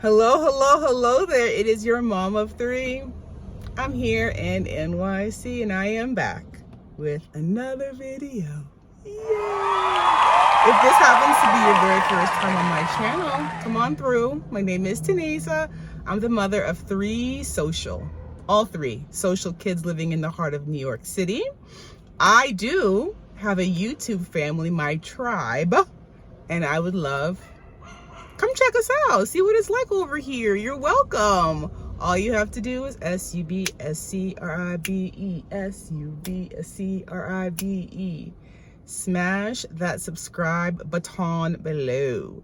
Hello there. It is your mom of three. I'm here in NYC and I am back with another video. Yay! If this happens to be your very first time on my channel, come on through. My name is Tenéza. I'm the mother of all three social kids living in the heart of New York City. I do have a YouTube family, my tribe, and I would love come check us out, see what it's like over here. You're welcome. All you have to do is SUBSCRIBE. Smash that subscribe button below.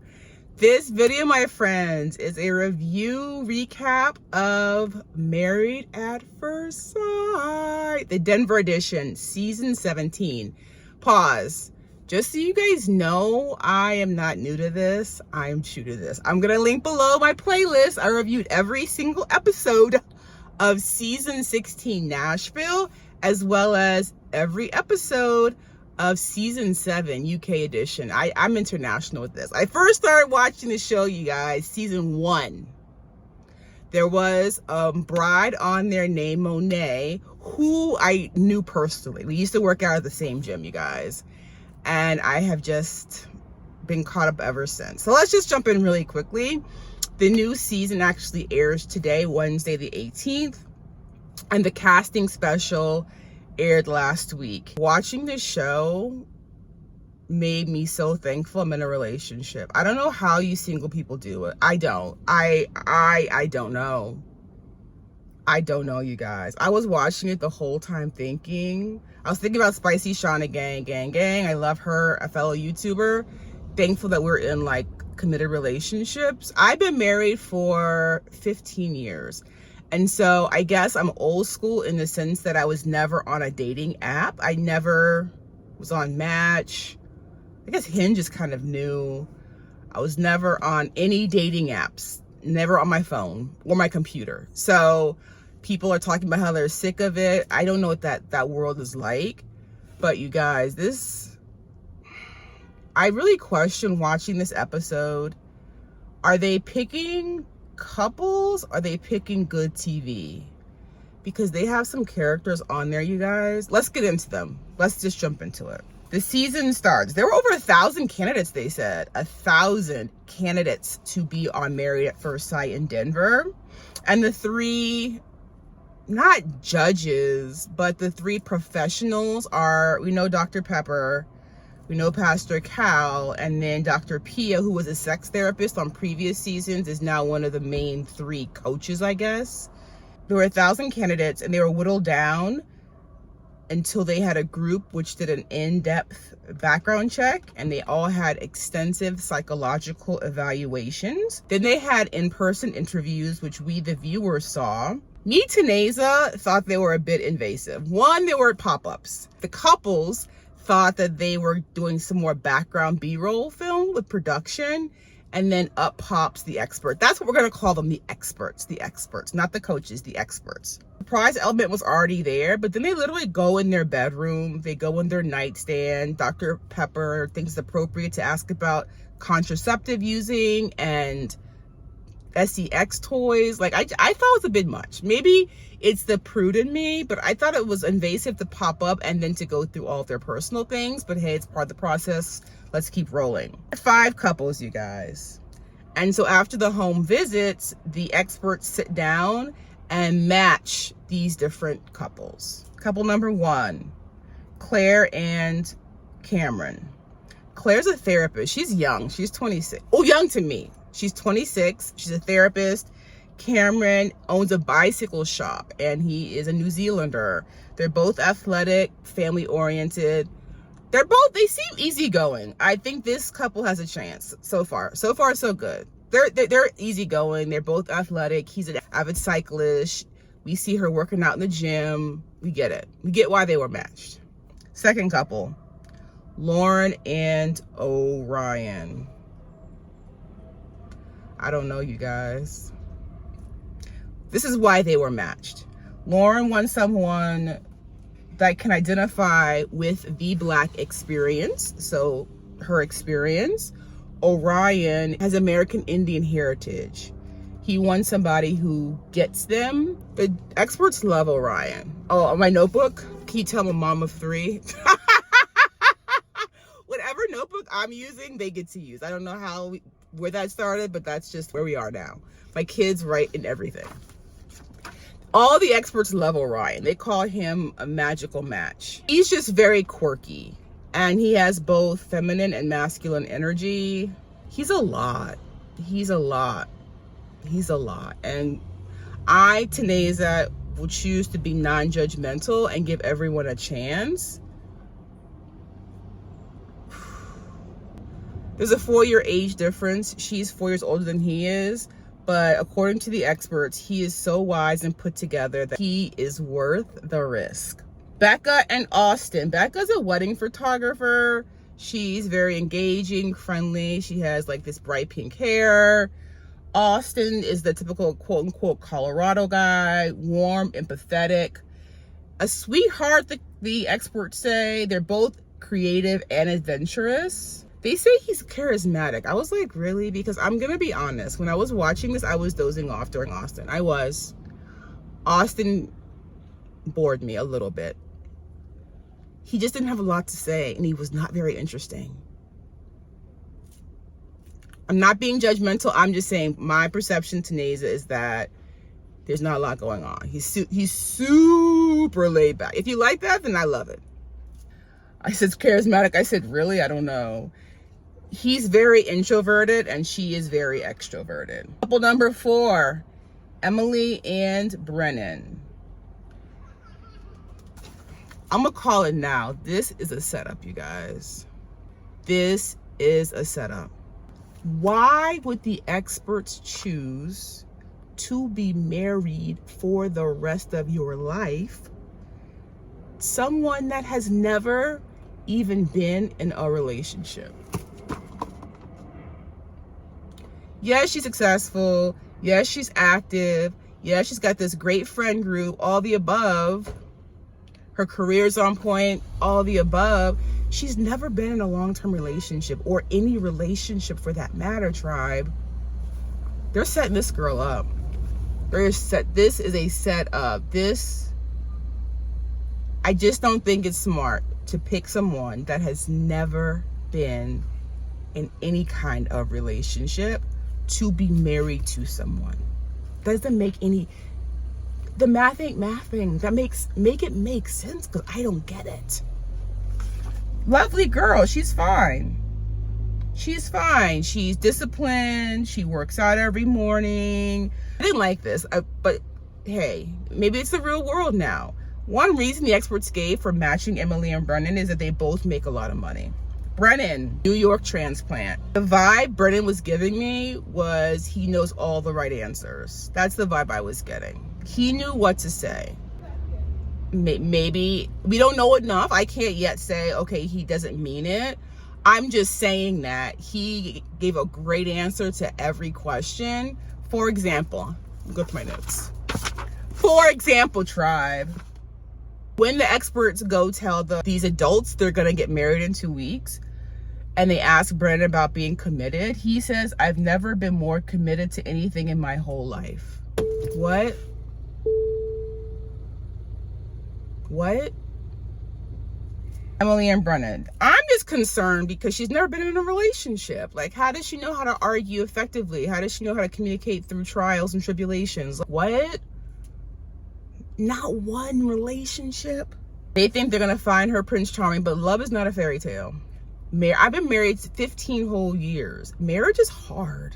This video, my friends, is a review recap of Married at First Sight, the Denver edition, season 17. Pause. Just so you guys know, I am not new to this. I am true to this. I'm going to link below my playlist. I reviewed every single episode of season 16 Nashville, as well as every episode of season 7 UK edition. I'm international with this. I first started watching the show, you guys, season 1. There was a bride on there named Monet, who I knew personally. We used to work out at the same gym, you guys. And I have just been caught up ever since. So let's just jump in really quickly. The new season actually airs today, Wednesday the 18th. And the casting special aired last week. Watching this show made me so thankful I'm in a relationship. I don't know how you single people do it. I don't. I don't know. I don't know, you guys. I was watching it the whole time thinking about Spicy Shauna gang. I love her, a fellow YouTuber. Thankful that we're in like committed relationships. I've been married for 15 years. And so I guess I'm old school in the sense that I was never on a dating app. I never was on Match. I guess Hinge is kind of new. I was never on any dating apps, never on my phone or my computer. So people are talking about how they're sick of it. I don't know what that world is like. But you guys, I really question watching this episode. Are they picking couples? Are they picking good TV? Because they have some characters on there, you guys. Let's get into them. Let's just jump into it. The season starts. There were over 1,000 candidates, they said. 1,000 candidates to be on Married at First Sight in Denver. And the three, not judges, but the three professionals are, we know Dr. Pepper, we know Pastor Cal, and then Dr. Pia, who was a sex therapist on previous seasons, is now one of the main three coaches, I guess. There were 1,000 candidates, and they were whittled down until they had a group which did an in-depth background check, and they all had extensive psychological evaluations. Then they had in-person interviews, which we, the viewers, saw. Me, Tenéza, thought they were a bit invasive. One, they were pop-ups. The couples thought that they were doing some more background B-roll film with production, and then up pops the expert. That's what we're going to call them, the experts, not the coaches, the experts. The prize element was already there, but then they literally go in their bedroom, they go in their nightstand. Dr. Pepper thinks it's appropriate to ask about contraceptive using and sex toys. Like I thought it was a bit much. Maybe it's the prude in me, but I thought it was invasive to pop up and then to go through all of their personal things. But hey, it's part of the process. Let's keep rolling. 5 couples, you guys. And so after the home visits, the experts sit down and match these different couples. Couple number 1, Claire and Cameron. Claire's a therapist. She's young. She's 26. Oh, young to me. She's 26. She's a therapist. Cameron owns a bicycle shop, and he is a New Zealander. They're both athletic, family-oriented. They seem easygoing. I think this couple has a chance so far. So far, so good. They're easygoing. They're both athletic. He's an avid cyclist. We see her working out in the gym. We get it. We get why they were matched. Second couple, Lauren and Orion. I don't know, you guys. This is why they were matched. Lauren wants someone that can identify with the Black experience, so her experience. Orion has American Indian heritage. He wants somebody who gets them. The experts love Orion. Oh, my notebook, can you tell I'm a mom of 3? Whatever notebook I'm using, they get to use. I don't know where that started, but that's just where we are now. My kids write in everything. All the experts love Orion. They call him a magical match. He's just very quirky, and he has both feminine and masculine energy. He's a lot. He's a lot. He's a lot. And I, Tenéza, will choose to be non-judgmental and give everyone a chance. There's a 4-year age difference. She's 4 years older than he is. But according to the experts, he is so wise and put together that he is worth the risk. Becca and Austin. Becca's a wedding photographer. She's very engaging, friendly. She has like this bright pink hair. Austin is the typical quote unquote Colorado guy, warm, empathetic, a sweetheart, the experts say. They're both creative and adventurous. They say he's charismatic. I was like, really? Because I'm gonna be honest, when I was watching this, I was dozing off during Austin. Austin bored me a little bit. He just didn't have a lot to say, and he was not very interesting. I'm not being judgmental. I'm just saying my perception, Tenéza, is that there's not a lot going on. He's super laid back. If you like that, then I love it. I said charismatic. I said, really? I don't know. He's very introverted, and she is very extroverted. Couple number 4, Emily and Brennan. I'm gonna call it now. This is a setup, you guys. This is a setup. Why would the experts choose to be married for the rest of your life someone that has never even been in a relationship? Yes, she's successful. Yes, she's active. Yes, she's got this great friend group, all the above. Her career's on point, all the above. She's never been in a long-term relationship, or any relationship for that matter, tribe. They're setting this girl up. This is a setup. I just don't think it's smart to pick someone that has never been in any kind of relationship to be married to someone. Doesn't make any, the math ain't mathing. Make it make sense, because I don't get it. Lovely girl, she's fine. She's fine. She's disciplined. She works out every morning. I didn't like this, but hey, maybe it's the real world now. One reason the experts gave for matching Emily and Brennan is that they both make a lot of money. Brennan, New York transplant. The vibe Brennan was giving me was he knows all the right answers. That's the vibe I was getting. He knew what to say. Maybe we don't know enough. I can't yet say, okay, he doesn't mean it. I'm just saying that he gave a great answer to every question. For example, go to my notes. For example, tribe, when the experts go tell these adults they're gonna get married in 2 weeks, and they ask Brennan about being committed, he says, I've never been more committed to anything in my whole life. What? Emily and Brennan. I'm just concerned because she's never been in a relationship. Like, how does she know how to argue effectively? How does she know how to communicate through trials and tribulations? Like, what? Not one relationship? They think they're gonna find her Prince Charming, but love is not a fairy tale. I've been married 15 whole years. Marriage is hard.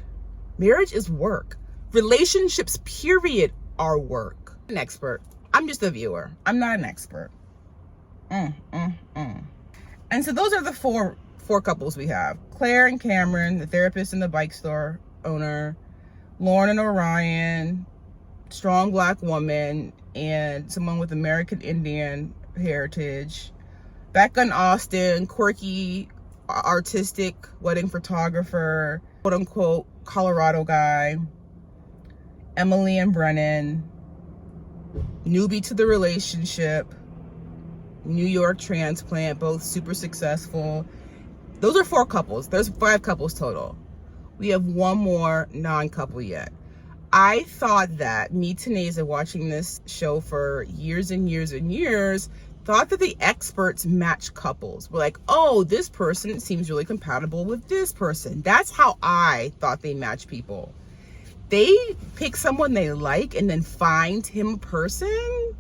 Marriage is work. Relationships, period, are work. An expert. I'm just a viewer. I'm not an expert. And so those are the four couples we have. Claire and Cameron, the therapist and the bike store owner. Lauren and Orion, strong Black woman, and someone with American Indian heritage. Becca and Austin, quirky, artistic wedding photographer, quote unquote Colorado guy. Emily and Brennan, newbie to the relationship, New York transplant, both super successful. Those are 4 couples. There's 5 couples total. We have one more non-couple yet. I thought that me, Tenéza, watching this show for years and years and years, thought that the experts match couples. We're like, oh, this person seems really compatible with this person. That's how I thought they match people. They pick someone they like and then find him a person?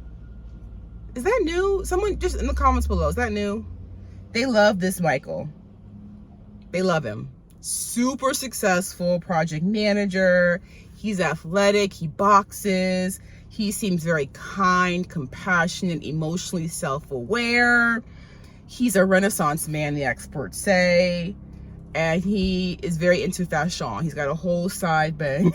Is that new? Someone just in the comments below, is that new? They love this Michael. They love him. Super successful project manager. He's athletic, he boxes. He seems very kind, compassionate, emotionally self-aware. He's a Renaissance man, the experts say. And he is very into fashion. He's got a whole side bang.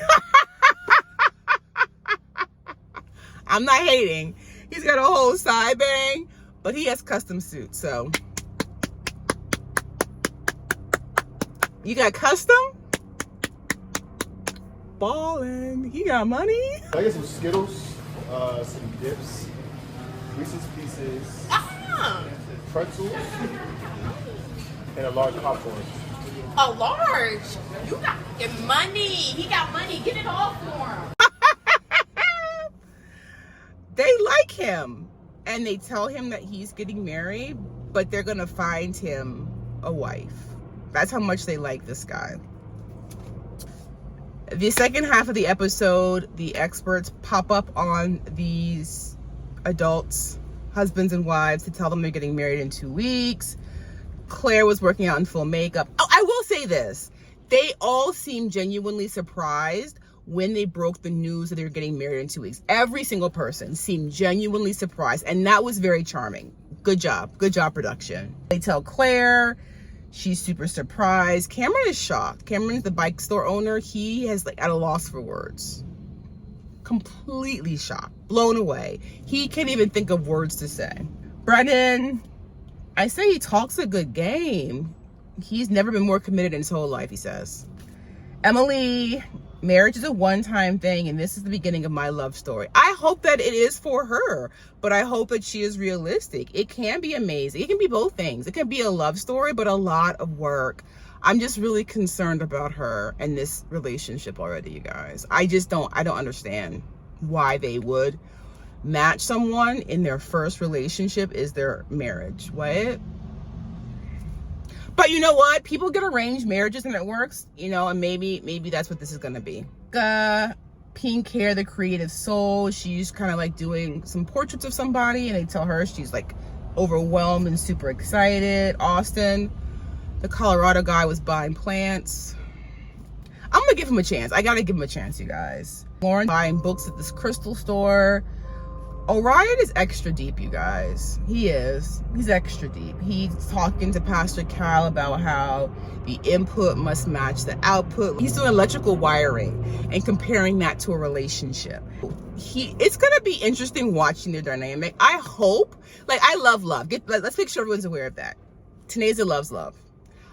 I'm not hating. He's got a whole side bang, but he has custom suits, so. You got custom? Ballin'. He got money. I get some Skittles, some dips, Reese's Pieces, pretzels, and a large popcorn. A large? You got money. He got money. Get it all for him. They like him. And they tell him that he's getting married, but they're going to find him a wife. That's how much they like this guy. The second half of the episode, the experts pop up on these adults, husbands and wives, to tell them they're getting married in 2 weeks. Claire was working out in full makeup. Oh, I will say this. They all seemed genuinely surprised when they broke the news that they were getting married in 2 weeks. Every single person seemed genuinely surprised, and that was very charming. Good job. Good job, production. They tell Claire. She's super surprised. Cameron is shocked. Cameron's the bike store owner. He is like at a loss for words. Completely shocked. Blown away. He can't even think of words to say. Brennan, I say he talks a good game. He's never been more committed in his whole life, he says. Emily, marriage is a one-time thing, and this is the beginning of my love story. I hope that it is for her, but I hope that she is realistic. It can be amazing. It can be both things. It can be a love story, but a lot of work. I'm just really concerned about her and this relationship already, you guys. I don't understand why they would match someone in their first relationship is their marriage. What? But you know what? People get arranged marriages and it works, you know, and maybe that's what this is going to be. Pink hair, the creative soul. She's kind of like doing some portraits of somebody and they tell her she's like overwhelmed and super excited. Austin, the Colorado guy, was buying plants. I'm going to give him a chance. I got to give him a chance, you guys. Lauren buying books at this crystal store. Orion is extra deep, you guys. He is. He's extra deep. He's talking to Pastor Cal about how the input must match the output. He's doing electrical wiring and comparing that to a relationship. It's going to be interesting watching their dynamic. I hope, like, I love love. Let's make sure everyone's aware of that. Tenéza loves love.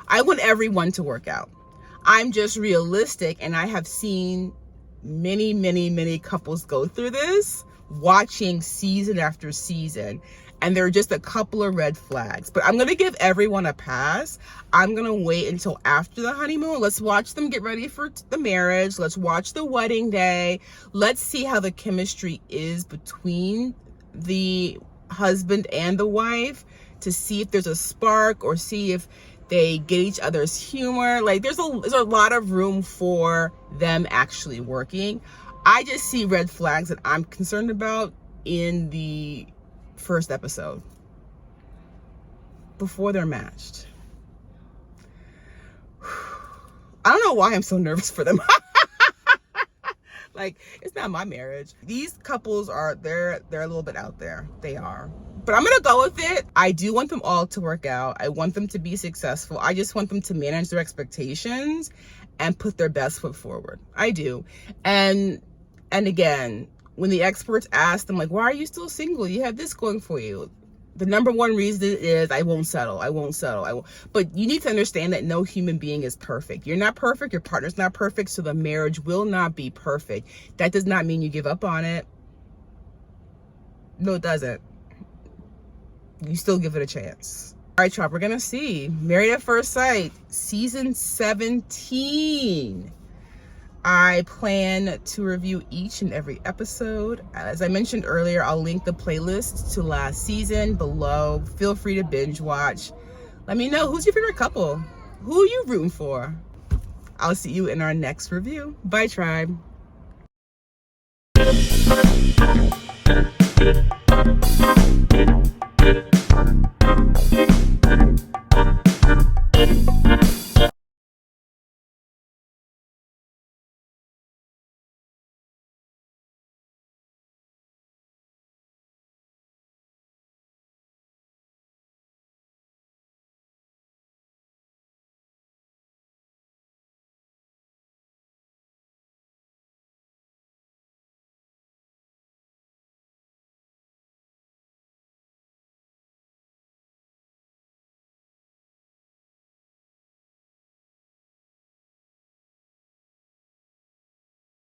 I want everyone to work out. I'm just realistic, and I have seen many, many, many couples go through this, watching season after season, and there are just a couple of red flags. But I'm gonna give everyone a pass. I'm gonna wait until after the honeymoon. Let's watch them get ready for the marriage. Let's watch the wedding day. Let's see how the chemistry is between the husband and the wife, to see if there's a spark or see if they get each other's humor. Like there's a lot of room for them actually working. I just see red flags that I'm concerned about in the first episode before they're matched. I don't know why I'm so nervous for them. Like, it's not my marriage. These couples they're a little bit out there. They are. But I'm gonna go with it. I do want them all to work out. I want them to be successful. I just want them to manage their expectations and put their best foot forward. I do. And again, when the experts ask them, like, why are you still single? You have this going for you. The number one reason is, I won't settle. I won't settle. But you need to understand that no human being is perfect. You're not perfect. Your partner's not perfect. So the marriage will not be perfect. That does not mean you give up on it. No, it doesn't. You still give it a chance. All right, y'all, we're going to see Married at First Sight, season 17. I plan to review each and every episode. As I mentioned earlier, I'll link the playlist to last season below. Feel free to binge watch. Let me know, who's your favorite couple? Who are you rooting for? I'll see you in our next review. Bye, tribe.